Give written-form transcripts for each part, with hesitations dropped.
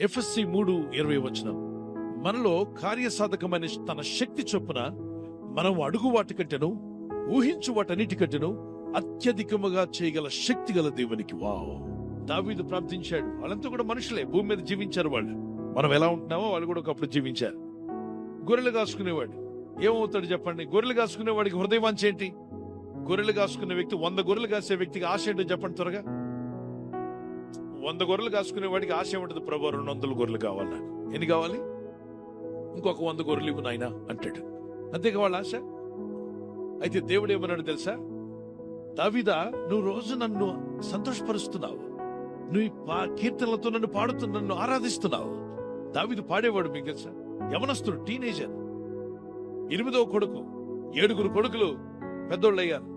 ఎఫెసీ 3:20 మనలో కార్యసాధకమైన తన శక్తి చొప్పున మనం అడుగు వాటి కంటేను ఊహించు వాటన్నిటికంటేను అత్యధికముగా చేయగల శక్తి గల దేవునికి. వావ్! దావీదు ప్రార్థించాడు. వాళ్ళంతా కూడా మనుషులే, భూమి మీద జీవించారు వాళ్ళు. మనం ఎలా ఉంటున్నామో వాళ్ళు కూడా ఒకప్పుడు జీవించారు. గొర్రెలు కాసుకునేవాడు ఏమవుతాడు చెప్పండి? గొర్రెలు కాసుకునేవాడికి హృదయవాంఛ ఏంటి? గొర్రెలు కాసుకునే వ్యక్తి 100 గొర్రెలు కాసే వ్యక్తికి ఆశ ఏంటో చెప్పండి త్వరగా. 100 గొర్రెలు కాసుకునే వాడికి ఆశ ఏముంటుంది? ప్రభు 200 గొర్రెలు కావాలి నాకు. ఎన్ని కావాలి? ఇంకొక 100 గొర్రెలు ఇవ్వు నాయనా అంటాడు. అంతేగా వాళ్ళ ఆశ. అయితే దేవుడు ఏమన్నాడు తెలుసా? దావీదా, నువ్వు రోజు నన్ను సంతోషపరుస్తున్నావు, నువ్వు కీర్తనలతో నన్ను పాడుతూ నన్ను ఆరాధిస్తున్నావు. దావీదు పాడేవాడు మీకు తెలుసా? యవనస్తుడు, టీనేజర్, 8వ కొడుకు, 7 కొడుకులు పెద్దోళ్ళు అయ్యారు.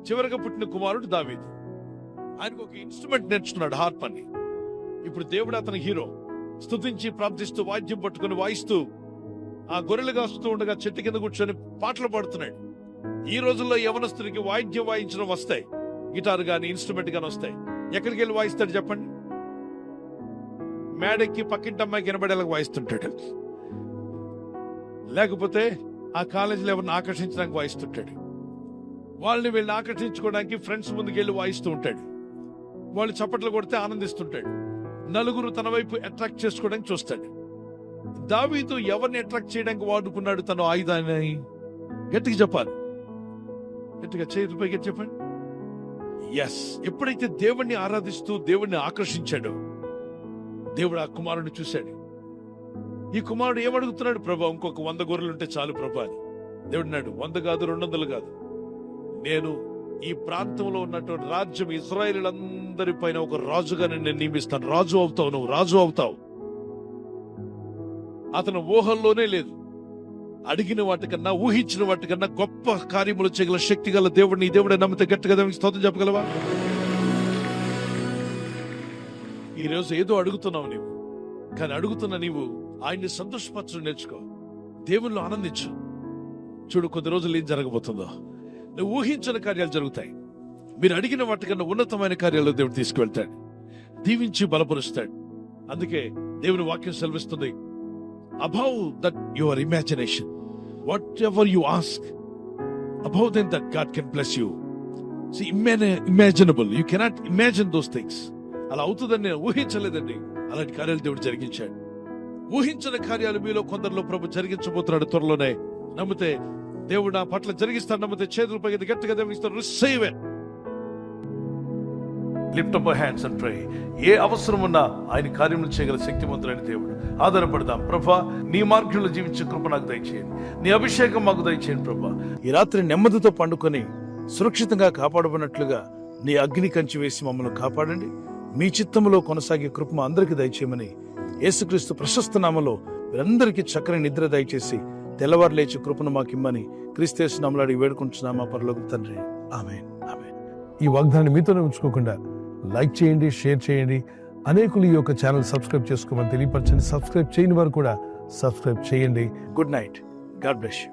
చివరిగా పుట్టిన కుమారుడు దావీదు. ఆయనకు ఒక ఇన్స్ట్రుమెంట్ నేర్చుకున్నాడు, హార్ప్ అని. ఇప్పుడు దేవుడు అతని హీరో. స్తుతించి ప్రార్థిస్తూ వాద్యం పట్టుకుని వాయిస్తూ ఆ గొర్రెలు కాస్తూ ఉండగా చెట్టు కింద కూర్చొని పాటలు పాడుతున్నాడు. ఈ రోజుల్లో యవనస్తుడికి వాయిద్యం వాయించడం వస్తాయి, గిటార్ గాని ఇన్స్ట్రుమెంట్ గాని వస్తాయి. ఎక్కడికి వెళ్ళి వాయిస్తాడు చెప్పండి? మేడెక్కి పక్కింటి అమ్మాయికి వినబడేలాగా వాయిస్తుంటాడు, లేకపోతే ఆ కాలేజీలో ఎవరిని ఆకర్షించడానికి వాయిస్తుంటాడు. వాళ్ళని వీళ్ళని ఆకర్షించుకోవడానికి ఫ్రెండ్స్ ముందుకెళ్ళి వాయిస్తూ ఉంటాడు. వాళ్ళు చప్పట్లు కొడితే ఆనందిస్తుంటాడు. నలుగురు తన వైపు అట్రాక్ట్ చేసుకోవడానికి చూస్తాడు. దావీదు ఎవరిని అట్రాక్ట్ చేయడానికి వాడుకున్నాడు తన ఆయుధాన్ని? గట్టిగా చెప్పాలి, గట్టిగా చేతులు పైకి చెప్పండి. ఎస్, ఎప్పుడైతే దేవుణ్ణి ఆరాధిస్తూ దేవుణ్ణి ఆకర్షించాడో దేవుడు ఆ కుమారుడిని చూశాడు. ఈ కుమారుడు ఏమడుగుతున్నాడు? ప్రభా, ఇంకొక 100 గొర్రెలు ఉంటే చాలు ప్రభా అని. దేవుడు అన్నాడు, 100 కాదు, 200 కాదు, నేను ఈ ప్రాంతంలో ఉన్నటువంటి రాజ్యం ఇశ్రాయేలీయులందరి పైన ఒక రాజుగా నేను నియమిస్తాను. రాజు అవుతావు, నువ్వు రాజు అవుతావు. అతను ఊహల్లోనే లేదు. అడిగిన వాటికన్నా ఊహించిన వాటికన్నా గొప్ప కార్యములు చేయగల శక్తి గల దేవుడిని దేవుడే నమ్మితే గట్టిగా దేవునికి స్తోత్రం చెప్పగలవా? ఈరోజు ఏదో అడుగుతున్నావు నీవు, కానీ అడుగుతున్న నీవు ఆయన్ని సంతోషపరచడం నేర్చుకో, దేవుళ్ళు ఆనందించు. చూడు, కొద్ది రోజులు ఏం జరగబోతుందో. నువ్వు ఊహించిన కార్యాలు జరుగుతాయి. మీరు అడిగిన వాటికన్నా ఉన్నతమైన కార్యాలు దేవుడు తీసుకువెళ్తాడు, దీవించి బలపరుస్తాడు. అందుకే దేవుని వాక్యం సెలవిస్తుంది, above that your imagination, whatever you ask, above then that God can bless you. See, imaginable, you cannot imagine those things. అలా అవుతుందని నేను ఊహించలేదండి. అలాంటి కార్యాలు దేవుడు జరిగించాడు. ఊహించిన కార్యాలు మీలో కొందరిలో ప్రభు జరిగించబోతున్నాడు త్వరలోనే. నమ్మితే దేవుడు నా పట్ల జరిగిస్తాడు. నమ్మితే చేతుల పైకి గట్టిగా దేవుడు ఇస్తాడు. Receive it. Lift up your hands and pray. ఏ అవసరం ఉన్నా ఆయన కార్యములు చేయగల శక్తివంతులైన దేవుడు. ఆధారపడదాం. ప్రభా, నీ మార్గంలో జీవించే కృప నాకు దయచేయండి. నీ అభిషేకం మాకు దయచేయండి ప్రభా. ఈ రాత్రి నెమ్మదితో పండుకొని సురక్షితంగా కాపాడబడినట్లుగా నీ అగ్ని కంచి వేసి మమ్మల్ని కాపాడండి. మీ చిత్తములో కొనసాగే కృప మా అందరికీ దయచేయమని యేసుక్రీస్తు ప్రశస్త నామములో మీరందరికీ చక్కని నిద్ర దయచేసి తెల్లవారు లేచి కృపను మాకిమ్మని క్రీస్తు యేసు నామములో అడిగి వేడుకుంటున్నాం మా పరలోక తండ్రి. ఆమేన్, ఆమేన్. ఈ వాగ్దాన్ని మీతోనే ఉంచుకోకుండా లైక్ చేయండి, షేర్ చేయండి. అనేకులు ఈ యొక్క ఛానల్ సబ్స్క్రైబ్ చేసుకోమని తెలియపరచండి. సబ్స్క్రైబ్ చేయని వారు కూడా సబ్స్క్రైబ్ చేయండి. Good night. God bless you.